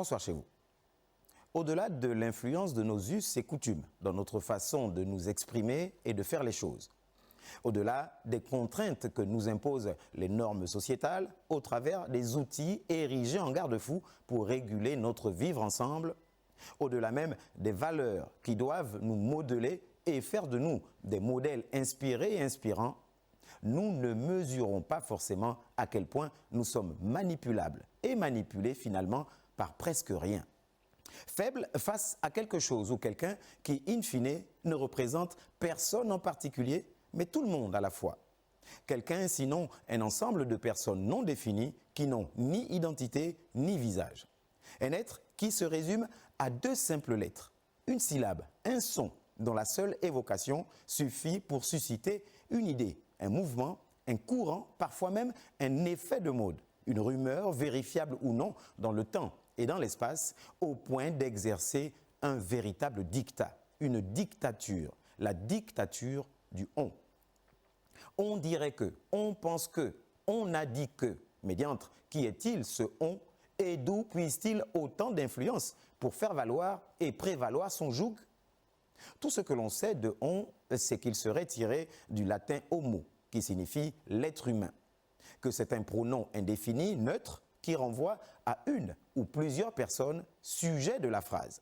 Bonsoir chez vous. Au-delà de l'influence de nos us et coutumes dans notre façon de nous exprimer et de faire les choses, au-delà des contraintes que nous imposent les normes sociétales au travers des outils érigés en garde-fou pour réguler notre vivre ensemble, au-delà même des valeurs qui doivent nous modeler et faire de nous des modèles inspirés et inspirants, nous ne mesurons pas forcément à quel point nous sommes manipulables et manipulés finalement par presque rien. Faibles face à quelque chose ou quelqu'un qui, in fine, ne représente personne en particulier, mais tout le monde à la fois. Quelqu'un, sinon un ensemble de personnes non définies qui n'ont ni identité ni visage. Un être qui se résume à deux simples lettres, une syllabe, un son, dont la seule évocation suffit pour susciter une idée, un mouvement, un courant, parfois même un effet de mode, une rumeur vérifiable ou non dans le temps et dans l'espace, au point d'exercer un véritable dictat, une dictature, la dictature du « on ». On dirait que, on pense que, on a dit que, mais diantre, qui est-il ce « on » et d'où puise-t-il autant d'influence pour faire valoir et prévaloir son joug? Tout ce que l'on sait de « on », c'est qu'il serait tiré du latin « homo », qui signifie l'être humain, que c'est un pronom indéfini, neutre, qui renvoie à une ou plusieurs personnes sujet de la phrase.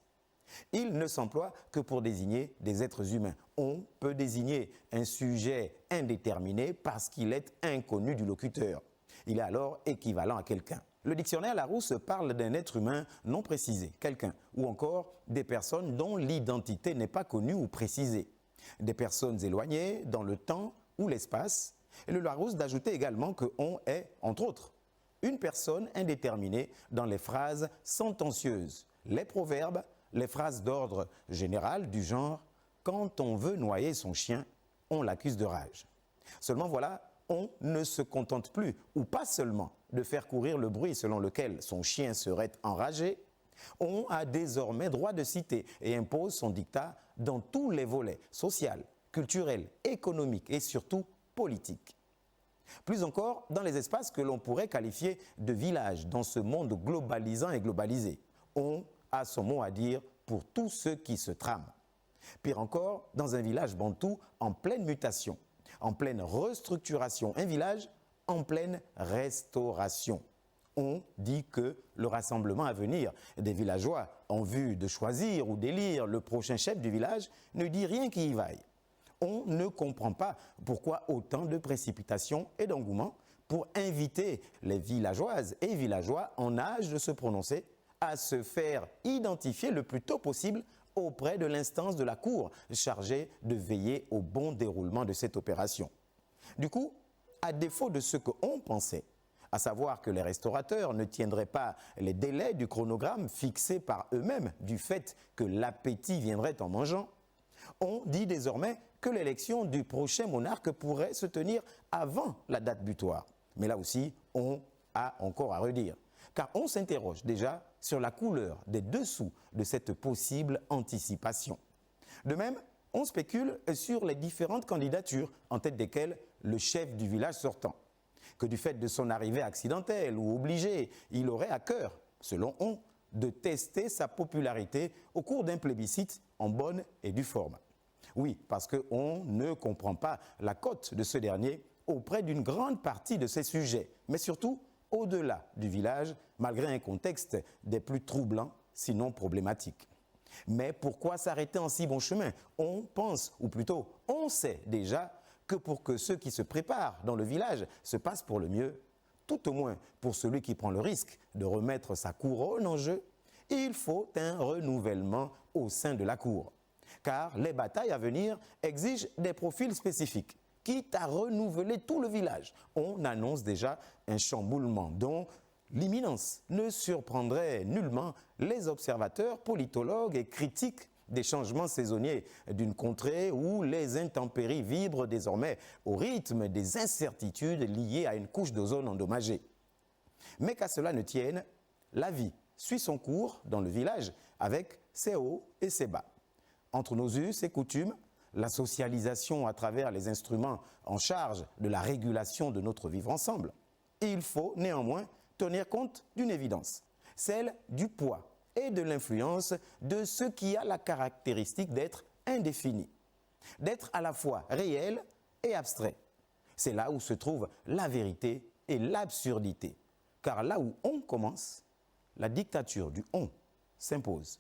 Il ne s'emploie que pour désigner des êtres humains. On peut désigner un sujet indéterminé parce qu'il est inconnu du locuteur. Il est alors équivalent à quelqu'un. Le dictionnaire Larousse parle d'un être humain non précisé, quelqu'un, ou encore des personnes dont l'identité n'est pas connue ou précisée, des personnes éloignées dans le temps ou l'espace. Et le Larousse d'ajouter également que on est, entre autres, une personne indéterminée dans les phrases sentencieuses, les proverbes, les phrases d'ordre général du genre « quand on veut noyer son chien, on l'accuse de rage ». Seulement voilà, on ne se contente plus, ou pas seulement, de faire courir le bruit selon lequel son chien serait enragé, on a désormais droit de citer et impose son dictat dans tous les volets social, culturel, économique et surtout politique. Plus encore, dans les espaces que l'on pourrait qualifier de villages dans ce monde globalisant et globalisé, on a son mot à dire pour tous ceux qui se trament. Pire encore, dans un village bantou en pleine mutation, en pleine restructuration, un village en pleine restauration. On dit que le rassemblement à venir des villageois en vue de choisir ou d'élire le prochain chef du village ne dit rien qui y vaille. On ne comprend pas pourquoi autant de précipitation et d'engouement pour inviter les villageoises et villageois en âge de se prononcer à se faire identifier le plus tôt possible auprès de l'instance de la cour chargée de veiller au bon déroulement de cette opération. Du coup, à défaut de ce qu'on pensait, à savoir que les restaurateurs ne tiendraient pas les délais du chronogramme fixés par eux-mêmes du fait que l'appétit viendrait en mangeant, on dit désormais que l'élection du prochain monarque pourrait se tenir avant la date butoir. Mais là aussi, on a encore à redire. Car on s'interroge déjà sur la couleur des dessous de cette possible anticipation. De même, on spécule sur les différentes candidatures, en tête desquelles le chef du village sortant. Que du fait de son arrivée accidentelle ou obligée, il aurait à cœur, selon on, de tester sa popularité au cours d'un plébiscite en bonne et due forme. Oui, parce qu'on ne comprend pas la cote de ce dernier auprès d'une grande partie de ses sujets, mais surtout au-delà du village, malgré un contexte des plus troublants, sinon problématiques. Mais pourquoi s'arrêter en si bon chemin? On pense, ou plutôt on sait déjà, que pour que ceux qui se préparent dans le village se passent pour le mieux, tout au moins pour celui qui prend le risque de remettre sa couronne en jeu, il faut un renouvellement au sein de la cour. Car les batailles à venir exigent des profils spécifiques, quitte à renouveler tout le village. On annonce déjà un chamboulement dont l'imminence ne surprendrait nullement les observateurs, politologues et critiques des changements saisonniers d'une contrée où les intempéries vibrent désormais au rythme des incertitudes liées à une couche d'ozone endommagée. Mais qu'à cela ne tienne, la vie suit son cours dans le village avec ses hauts et ses bas. Entre nos us et coutumes, la socialisation à travers les instruments en charge de la régulation de notre vivre ensemble, il faut néanmoins tenir compte d'une évidence. celle du poids et de l'influence de ce qui a la caractéristique d'être indéfini, d'être à la fois réel et abstrait. C'est là où se trouve la vérité et l'absurdité. Car là où on commence, la dictature du on s'impose.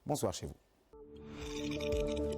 Bonsoir chez vous.